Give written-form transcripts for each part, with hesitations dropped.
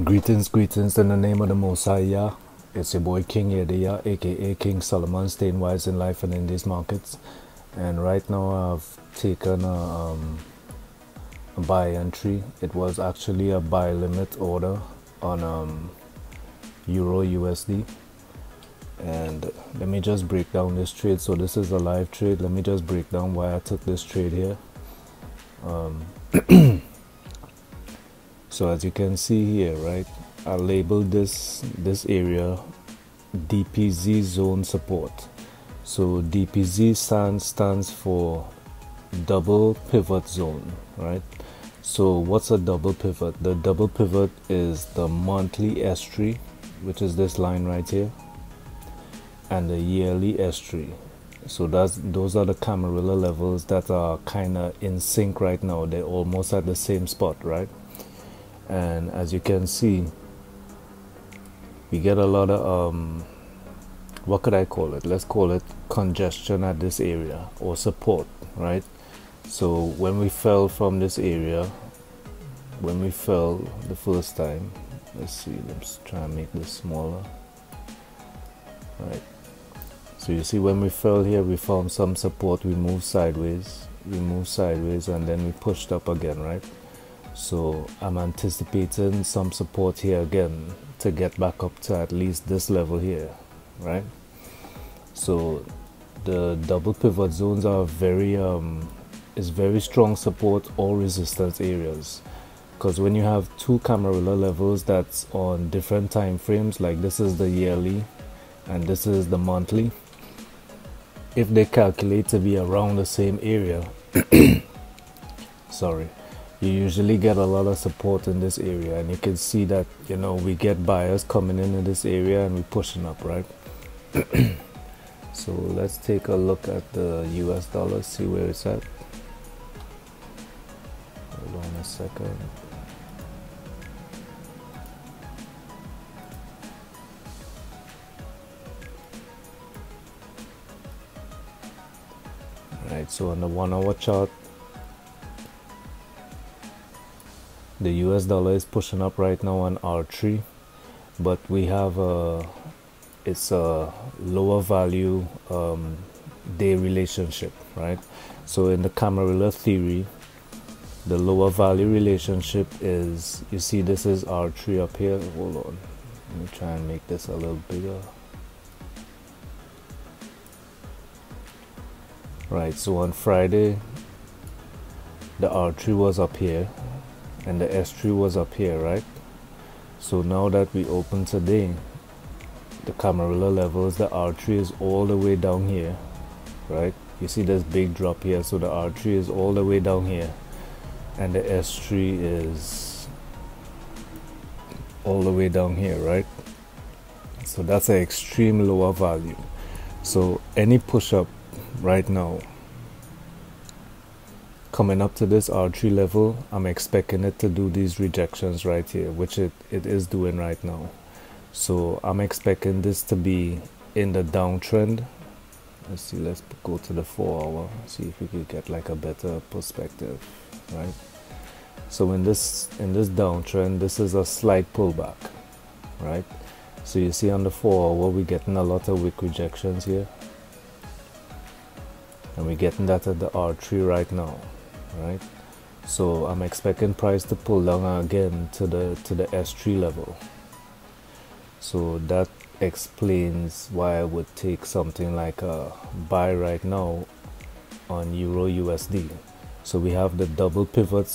Greetings in the name of the Most High Yah. It's your boy King Yedaya, aka King Solomon, staying wise in life and in these markets. And right now I've taken a buy entry. It was actually a buy limit order on Euro USD. And let me just break down this trade. So this is a live trade. Let me just break down why I took this trade here. So as you can see here, right, I labeled this area DPZ zone support. So DPZ stands for double pivot zone, right? So what's a double pivot? The double pivot is the monthly S3, which is this line right here, and the yearly S3. So those are the Camarilla levels that are kind of in sync right now. They're almost at the same spot, right? And as you can see, we get a lot of what could I call it? Let's call it congestion at this area, or support, right? So when we fell from this area, when we fell the first time, let's try and make this smaller, right? So you see, when we fell here, we found some support, we moved sideways, and then we pushed up again, right? So I'm anticipating some support here again to get back up to at least this level here, right? So the double pivot zones are is very strong support or resistance areas, because when you have two Camarilla levels that's on different time frames, like this is the yearly and this is the monthly, if they calculate to be around the same area sorry, you usually get a lot of support in this area, and you can see that, you know, we get buyers coming in this area and we're pushing up, right? So let's take a look at the US dollar, see where it's at. Hold on a second. Alright, so on the 1 hour chart, the US dollar is pushing up right now on R3, but we have it's a lower value day relationship, right? So in the Camarilla theory, the lower value relationship is, you see this is R3 up here. Hold on, let me try and make this a little bigger. Right, so on Friday the R3 was up here and the S3 was up here, right? So now that we open today, the Camarilla levels, the R3 is all the way down here, right? You see this big drop here, so the R3 is all the way down here, and the S3 is all the way down here, right? So that's an extreme lower value. So any push up right now coming up to this R3 level, I'm expecting it to do these rejections right here, which it is doing right now. So I'm expecting this to be in the downtrend. Let's see, let's go to the 4 hour, see if we could get like a better perspective, right? So in this downtrend, this is a slight pullback, right? So you see on the 4 hour, we're getting a lot of wick rejections here, and we're getting that at the R3 right now, right? So I'm expecting price to pull down again to the S3 level. So that explains why I would take something like a buy right now on Euro USD. So we have the double pivot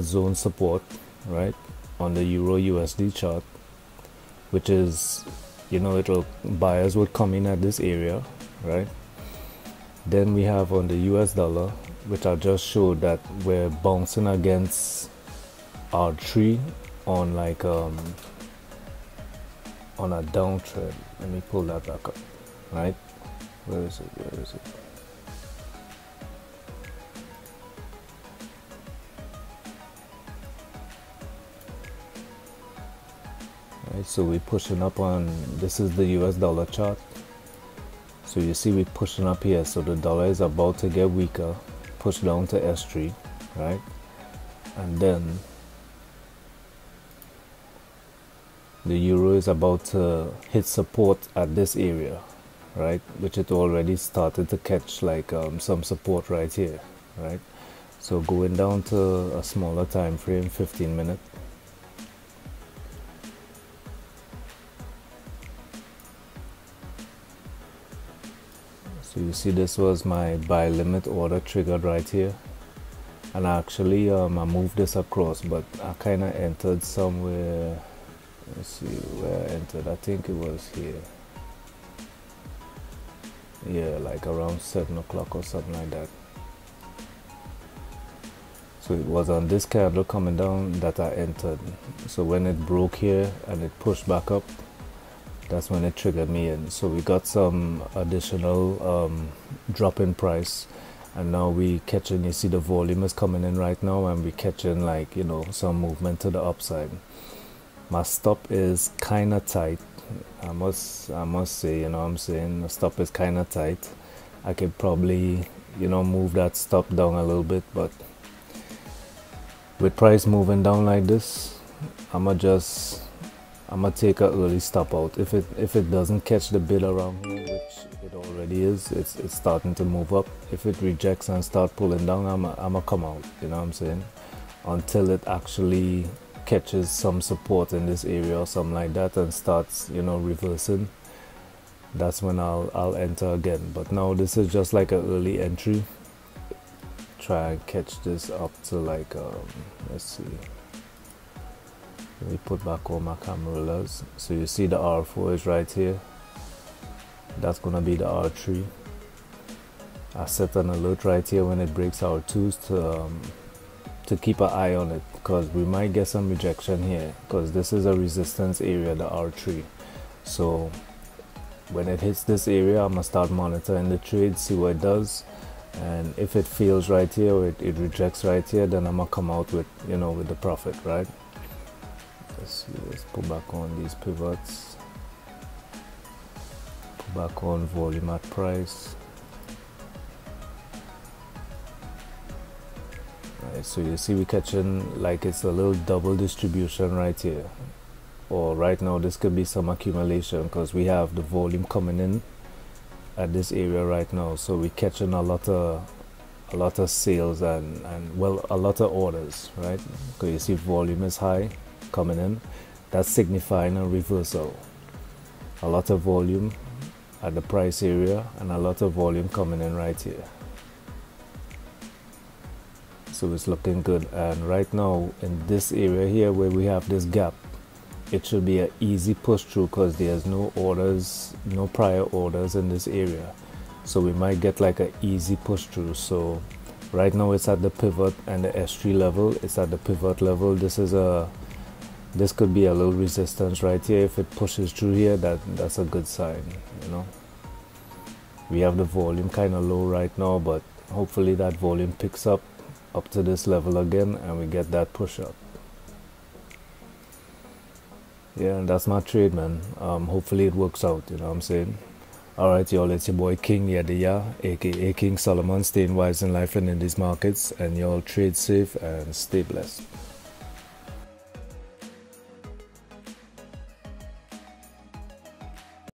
zone support, right, on the Euro USD chart, which is, you know, buyers would come in at this area, right? Then we have on the US dollar, which I just showed that we're bouncing against R3 on like on a downtrend. Let me pull that back up, right? Where is it? Right, so we're pushing up on, this is the US dollar chart. So you see we're pushing up here, so the dollar is about to get weaker, push down to S3, right? And then the euro is about to hit support at this area, right, which it already started to catch like some support right here, right. So going down to a smaller time frame, 15 minute. So you see this was my buy limit order triggered right here, and actually I moved this across, but I kind of entered somewhere. Let's see where I entered. I think it was here. Yeah, like around 7 o'clock or something like that. So it was on this candle coming down that I entered. So when it broke here and it pushed back up, that's when it triggered me in. So we got some additional drop in price, and now we catching, you see the volume is coming in right now, and we catching like, you know, some movement to the upside. My stop is kind of tight. I must say, you know what I'm saying, the stop is kind of tight. I could probably, you know, move that stop down a little bit, but with price moving down like this, I'm gonna take a early stop out. If it doesn't catch the bid around here, which it already is, it's starting to move up. If it rejects and start pulling down, I'm gonna come out, you know what I'm saying, until it actually catches some support in this area or something like that and starts, you know, reversing. That's when I'll enter again. But now this is just like an early entry. Try and catch this up to like let's see, let me put back all my cameras. So you see the R4 is right here. That's gonna be the R3. I set an alert right here when it breaks R2s to keep an eye on it, because we might get some rejection here, because this is a resistance area, the R3. So when it hits this area, I'm gonna start monitoring the trade, see what it does, and if it fails right here or it rejects right here, then I'm gonna come out with, you know, with the profit, right? Let's see, let's put back on these pivots, put back on volume at price. Right, so you see we catching like it's a little double distribution right here, or right now this could be some accumulation, because we have the volume coming in at this area right now. So we're catching a lot of sales and well, a lot of orders, right? Because you see volume is high coming in. That's signifying a reversal. A lot of volume at the price area and a lot of volume coming in right here. So it's looking good. And right now in this area here where we have this gap, it should be an easy push through, because there's no orders, no prior orders in this area. So we might get like an easy push through. So right now it's at the pivot and the S3 level. It's at the pivot level. This could be a little resistance right here. If it pushes through here, that's a good sign, you know. We have the volume kind of low right now, but hopefully that volume picks up to this level again and we get that push up. Yeah, and that's my trade, man. Hopefully it works out, you know what I'm saying. Alright y'all, it's your boy King Yadiya, aka King Solomon, staying wise in life and in these markets, and y'all trade safe and stay blessed.